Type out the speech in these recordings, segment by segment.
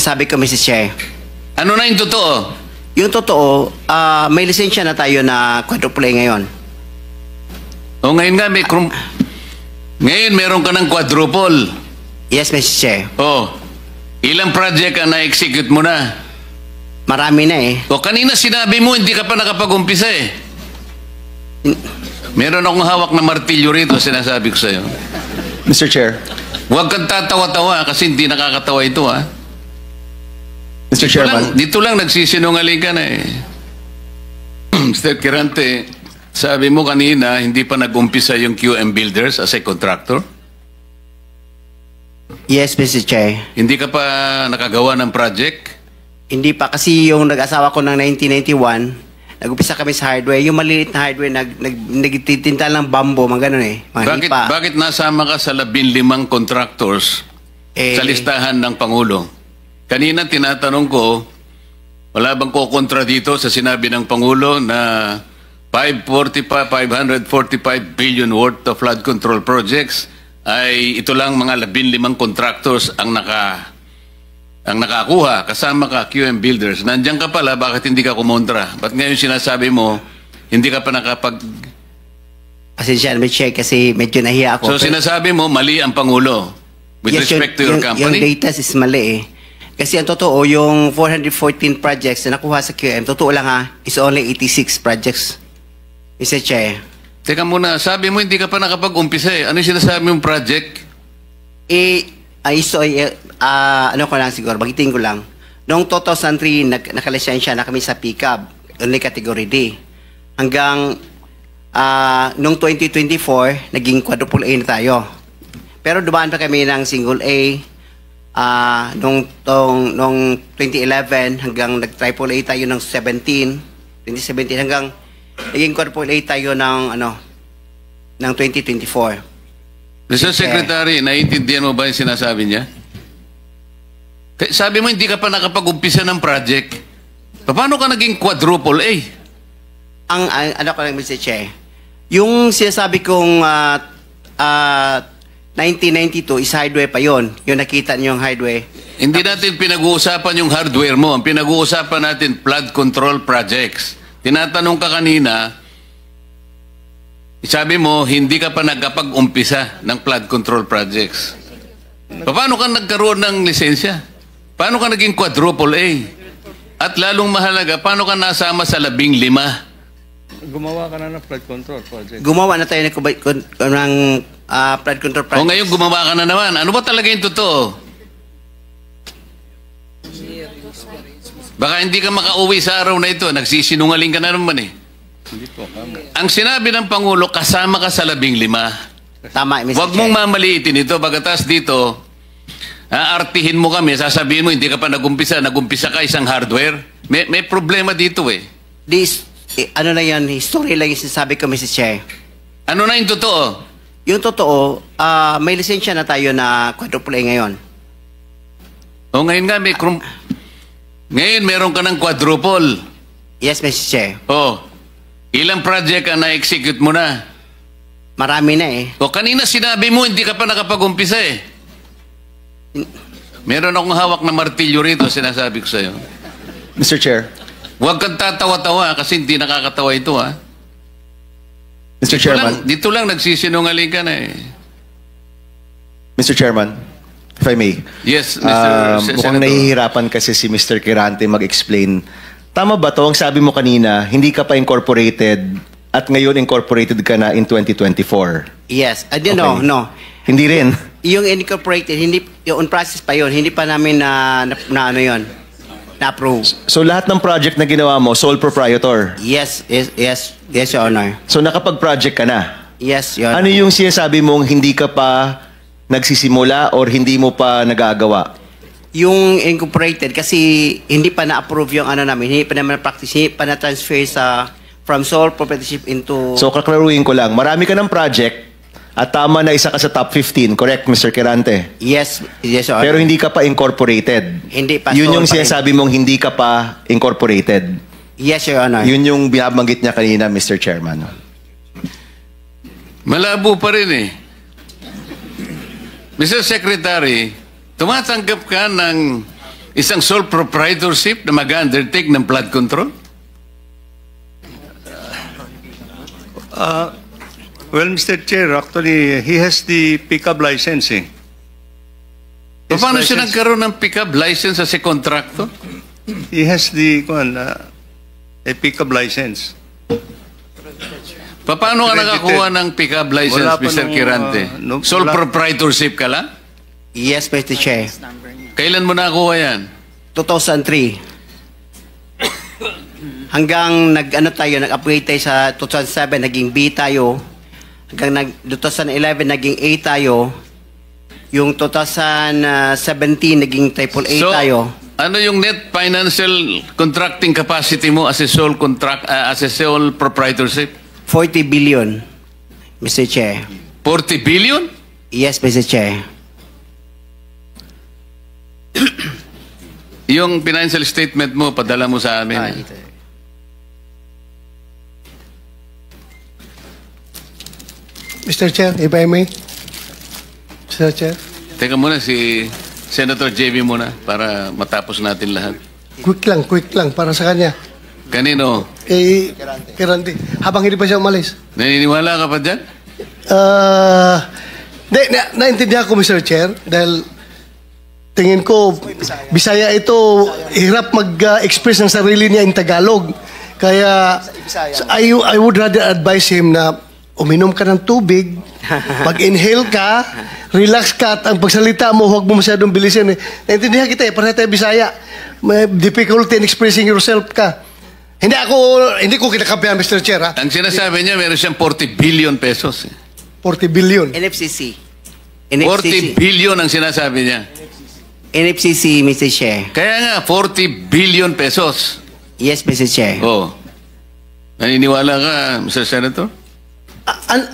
sinasabi ko, Mrs. Chair. Ano na yung totoo? Yung totoo, may lisensya na tayo na quadruple A ngayon. O ngayon nga, ngayon meron ka ng quadruple. Yes, Mrs. Chair. O, ilang project ang na-execute mo na? Marami na eh. O kanina sinabi mo, hindi ka pa nakapag-umpisa eh. Meron akong hawak na martilyo rito, sinasabi ko sa'yo. Mr. Chair. Huwag kang tatawa-tawa kasi hindi nakakatawa ito, ha? Mr. Chairman. Dito lang nagsisinungaling ka na eh. Mr. Kirante, sabi mo kanina, hindi pa nag-umpisa yung QM Builders as a contractor? Yes, Mr. Chair. Hindi ka pa nakagawa ng project? Hindi pa kasi yung nag-asawa ko ng 1991, nag-upisa kami sa hardware. Yung maliit na hardware, nagtitinta ng bambo, mga ganun eh. Mga lipa. Bakit nasama ka sa 15 contractors sa listahan ng Pangulo? Kanina tinatanong ko, wala bang kukontra dito sa sinabi ng Pangulo na 545 billion worth of flood control projects ay ito lang mga 15 contractors ang nakakuha, kasama ka QM Builders. Nandiyan ka pala, bakit hindi ka kumontra? Ba't ngayon sinasabi mo, hindi ka pa nakapag... Pasensya na, Mr. Chair, kasi medyo nahiya ako. So sinasabi mo, mali ang Pangulo with respect to your company? Yung data is mali eh. Kasi ang totoo, yung 414 projects na nakuha sa QM, totoo lang ha, is only 86 projects. Mr. Chair. Teka muna, sabi mo hindi ka pa nakapag-umpisa eh. Ano yung sinasabi mong project? Ano ko lang siguro, bagitin ko lang. Noong 2003, nakalisensya na kami sa pickup, only category D. Hanggang noong 2024, naging quadruple A na tayo. Pero dumaan pa kami ng single A, noong 2011 hanggang nag-triple A tayo ng 2017 hanggang naging quadruple A tayo ng 2024. Mr. Secretary, naiintindihan mo ba yung sinasabi niya? Sabi mo hindi ka pa nakapag-umpisa ng project. Paano ka naging quadruple A? Ano ko lang, Mr. Che, yung sinasabi kong 1992 is hardware pa yon. Yung nakita niyo yung hardware. Hindi natin pinag-uusapan yung hardware mo. Ang pinag-uusapan natin, flood control projects. Tinatanong ka kanina, sabi mo, hindi ka pa nagkapag-umpisa ng flood control projects. Paano ka nagkaroon ng lisensya? Paano ka naging quadruple A? At lalong mahalaga, paano ka nasama sa 15? Gumawa ka na ng flood control project. Gumawa na tayo ng flood control project. O ngayon gumawa ka na naman. Ano ba talaga yung totoo? Baka hindi ka makauwi sa araw na ito. Nagsisinungaling ka na naman eh. Hindi po. Ang sinabi ng Pangulo, kasama ka sa 15. Tama, Mr. Huwag mong mamaliitin ito. Pagkatas dito, aartihin mo kami, sasabihin mo, hindi ka pa nagumpisa ka isang hardware. May problema dito eh. Ano na yan, history lang yung sinasabi ko, Mr. Chair. Ano na yung totoo? Yung totoo, may lisensya na tayo na quadruple A ngayon. O ngayon nga, ngayon meron ka ng quadruple. Yes, Mr. Chair. O, ilang project ang na-execute mo na? Marami na eh. O kanina sinabi mo, hindi ka pa nakapag-umpisa eh. Meron akong hawak na martilyo rito, sinasabi ko sa'yo. Mr. Chair. Huwag kang tatawa-tawa kasi hindi nakakatawa ito, ha? Mr. Chairman. Dito lang nagsisinungaling ka na eh. Mr. Chairman, if I may. Yes, Mr. Mukhang nahihirapan kasi si Mr. Kirante mag-explain. Tama ba to? Ang sabi mo kanina, hindi ka pa incorporated at ngayon incorporated ka na in 2024. Yes. Okay. No. Hindi rin. Yung incorporated, yung on process pa yon, hindi pa namin na-approve. So lahat ng project na ginawa mo, sole proprietor? Yes, Your Honor. So nakapag-project ka na? Yes, Your Honor. Ano yung sinasabi mong hindi ka pa nagsisimula or hindi mo pa nagagawa? Yung incorporated, kasi hindi pa na-approve yung namin, hindi pa naman na-practice, hindi pa na-transfer from sole proprietorship into... So kaklaruhin ko lang, marami ka ng project at tama na isa ka sa top 15, correct, Mr. Kirante? Yes, Your Honor. Pero hindi ka pa incorporated. Hindi pa. Yun yung sinasabi mong hindi ka pa incorporated. Yes, Your Honor. Yun yung binabanggit niya kanina, Mr. Chairman. Malabo pa rin eh. Mr. Secretary, tumatanggap ka ng Isang sole proprietorship na mag-undertake ng flood control? Well, Mr. Chair, actually, he has the pickup licensing. His Paano siya license- nagkaroon ng pick-up license as a contractor? He has the a pickup license. Paano ka Credited. nakakuha ng pick-up license, Wala pa Mr. nung, Kirante? Sole wala. proprietorship ka lang? Yes, Mr. Chair. Kailan mo nakuha yan? 2003. Hanggang nag-upgrade tayo sa 2007, naging B tayo. Hanggang 2011, naging A tayo. Yung 2017, naging triple A tayo. ano yung net financial contracting capacity mo as a sole proprietorship? 40 billion, Mr. Chair. 40 billion? Yes, Mr. Chair. Yung financial statement mo, padala mo sa amin. Mr. Chair, if I may. Mr. Chair, Teka muna, si Senator JB muna para matapos natin lahat. quick lang para sa kanya. Kanino? Kay Randy. Habang hindi pa siya umalis. Naniniwala ka pa dyan? Naintindihan ko, Mr. Chair, dahil tingin ko, Bisaya ito, hirap mag-express ng sarili niya in Tagalog. Kaya, I would rather advise him na uminom ka ng tubig, mag-inhale ka, relax ka, at ang pagsalita mo, huwag mo masyadong bilisin. Naintindihan kita pareha tayo Bisaya. May difficulty in expressing yourself ka. Hindi ko kinakampihan, Mr. Chair, ha? Ang sinasabi niya, meron siyang 40 billion pesos. 40 billion. NFCC. 40 billion ang sinasabi niya. NFCC, Mr. Chair. Kaya nga, 40 billion pesos. Yes, Mr. Chair. Oh. Naniniwala ka, Mr. Senator?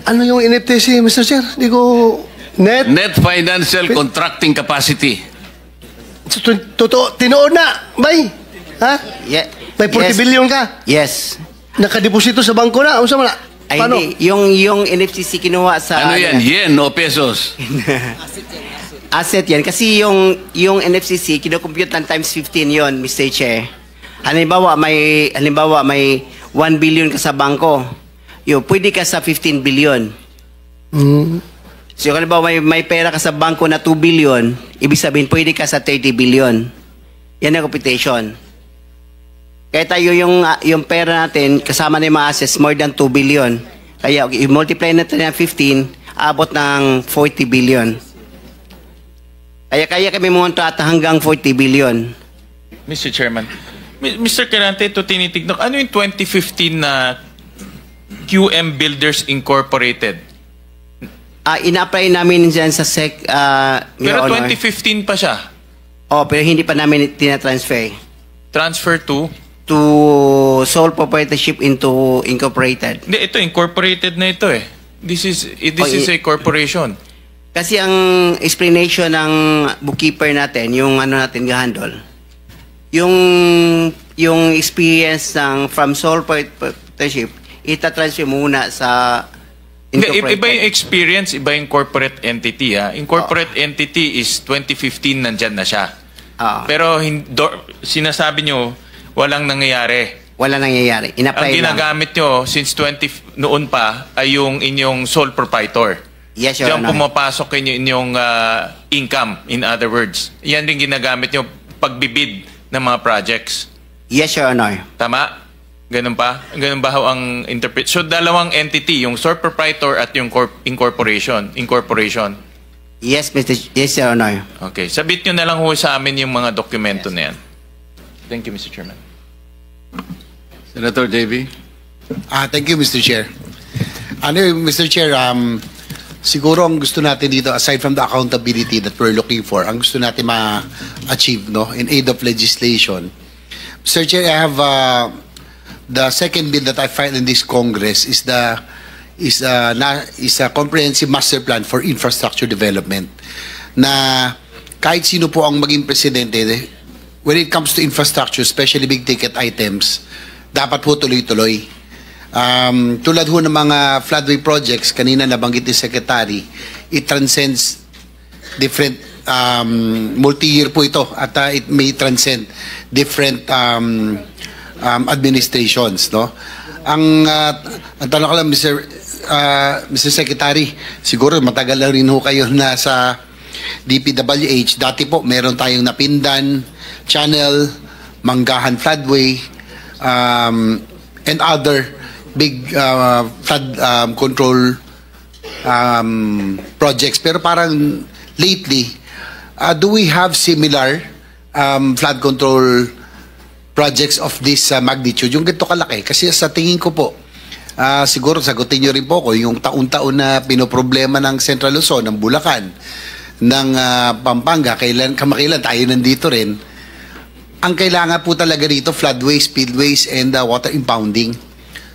Ano yung NFTC, Mr. Chair? Hindi ko... Net financial contracting capacity. Totoo, tinoon na, bay. Ha? Yeah. May 40 billion ka. Yes. Nakadeposito sa bangko na. Ano sa mga? Ay, Paano? hindi. Yung NFCC kinuha sa... Ano yan? Yen o pesos? Asset yan. Kasi yung NFCC, kinukompute ng times 15 yon, Mr. Chair. Halimbawa, may 1 billion ka sa bangko. Pwede ka sa 15 billion. So, halimbawa, may pera ka sa bangko na 2 billion, ibig sabihin, pwede ka sa 30 billion. Yan ang computation. Kaya tayo yung pera natin, kasama na yung mga assets, more than 2 billion. Kaya, i-multiply natin ng 15, abot ng 40 billion. Kaya kami monta hanggang 40 billion. Mr. Chairman, Mr. Kirante, ito tinitignan. Ano yung 2015 na QM Builders Incorporated? Ina-apply namin dyan sa SEC, Your Pero Honor. 2015 pa siya. Pero hindi pa namin tinatransfer Transfer to? to sole proprietorship into incorporated. Hindi, ito, incorporated na ito eh. This is a corporation. Kasi ang explanation ng bookkeeper natin, yung natin gahandle, yung experience from sole proprietorship, itatransfer muna sa Hindi, incorporated. iba yung experience, iba yung corporate entity. Ha? Incorporate entity is 2015 nandyan na siya. Pero sinasabi nyo, walang nangyayari. Wala nangyayari. Ang Ina-apply lang. ginagamit nyo since noon pa ay yung inyong sole proprietor. Yes, Your Diyan Honor. pumapasok inyong income, in other words. Yan din ginagamit nyo pagbibid ng mga projects. Yes, Your Honor. Tama? Ganun pa? Ganun ba ho ang interpret? So, dalawang entity, yung sole proprietor at yung incorporation. Yes, Your Honor. Okay. Sabit nyo na lang ho sa amin yung mga dokumento na yan. Thank you, Mr. Chairman. Senator JB? Thank you, Mr. Chair. Mr. Chair, siguro ang gusto natin dito, aside from the accountability that we're looking for, ang gusto natin ma-achieve in aid of legislation. Mr. Chair, I have the second bill that I filed in this Congress is a comprehensive master plan for infrastructure development. Na kahit sino po ang maging presidente, when it comes to infrastructure, especially big ticket items, dapat po tuloy-tuloy. Tulad ho ng mga floodway projects, kanina nabanggit ni Secretary, it transcends different multi-year po ito at it may transcend different administrations, no? Ang tanong ko lang, Mr. Secretary, siguro matagal na rin ho kayo nasa DPWH. Dati po meron tayong Napindan, Channel, Manggahan Floodway, and other big flood control projects. Pero parang lately, do we have similar flood control projects of this magnitude? Yung ganito kalaki. Kasi sa tingin ko po, siguro sagutin nyo rin po ko, yung taon-taon na pinoproblema ng Central Luzon, ng Bulacan, ng Pampanga, kamakailan tayo nandito rin. Ang kailangan po talaga rito, floodways, spillways, and water impounding.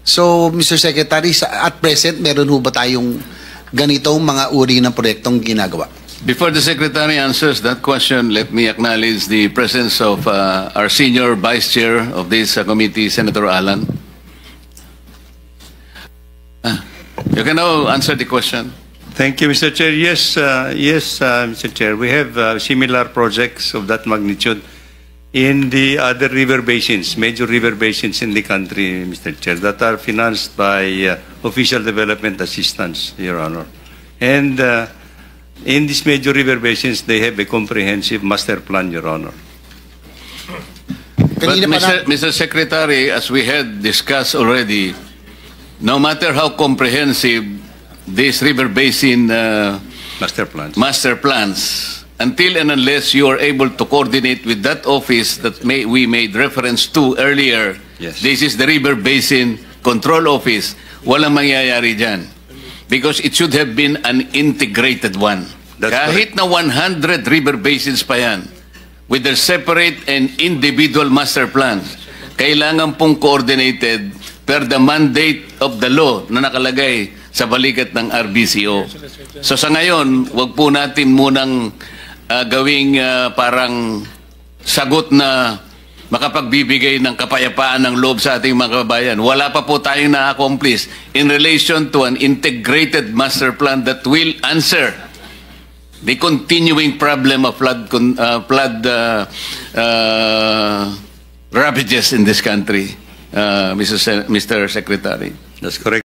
So, Mr. Secretary, at present, meron ho ba tayong ganitong mga uri ng proyektong ginagawa? Before the Secretary answers that question, let me acknowledge the presence of our senior Vice Chair of this committee, Senator Alan. You can now answer the question. Thank you, Mr. Chair. Yes, Mr. Chair. We have similar projects of that magnitude in the other river basins, major river basins in the country, Mr. Chair, that are financed by official development assistance, Your Honor. And in these major river basins, they have a comprehensive master plan, Your Honor. But Mr. Secretary, as we had discussed already, no matter how comprehensive these river basin master plans, until and unless you are able to coordinate with that office that we made reference to earlier, yes. This is the River Basin Control Office, walang mangyayari dyan. Because it should have been an integrated one. That's Kahit na 100 river basins pa yan, with their separate and individual master plans, kailangan pong coordinated per the mandate of the law na nakalagay sa balikat ng RBCO. So sa ngayon, wag po natin munang gawing parang sagot na makapagbibigay ng kapayapaan ng loob sa ating mga kababayan. Wala pa po tayong na-accomplish in relation to an integrated master plan that will answer the continuing problem of flood ravages in this country, Mr. Secretary. That's correct.